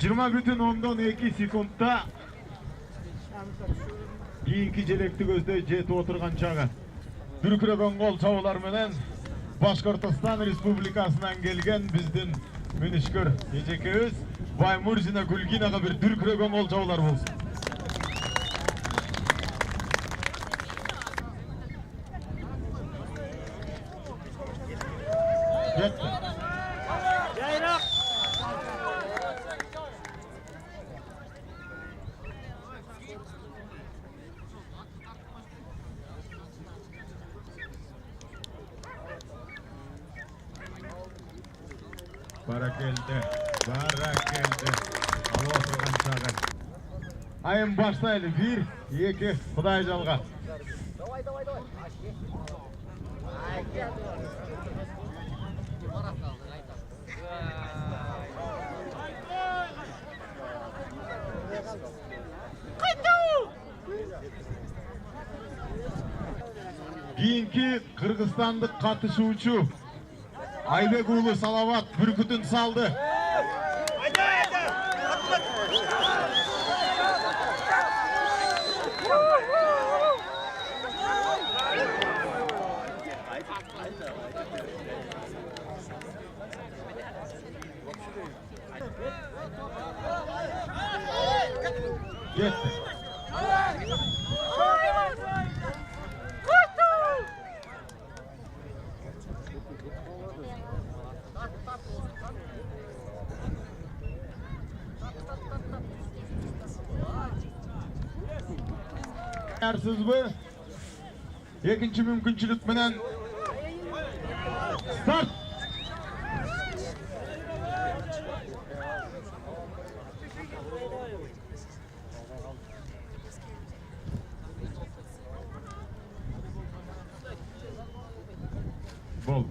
(20,2 sekundda kийинки желекти көздөй жетип отурган чагы. Дүркүрөгөн кол чабуулар менен Башкортостан Республикасынан келген биздин мүнүшкөр эжекебиз Баймурзина Гүлгинага бир дүркүрөгөн кол чабуулар болсун. Barakeldi. Al oturgan çağı. Ayın başlaylı. 1, 2, Kuday Calga. Keyinki Kırgızstanlık katışuvçu Aybek Ulu Salavat Bürküt'ün saldı. Gitti. Yarsız bu. İkinci mümkünçülük menen start. Bol.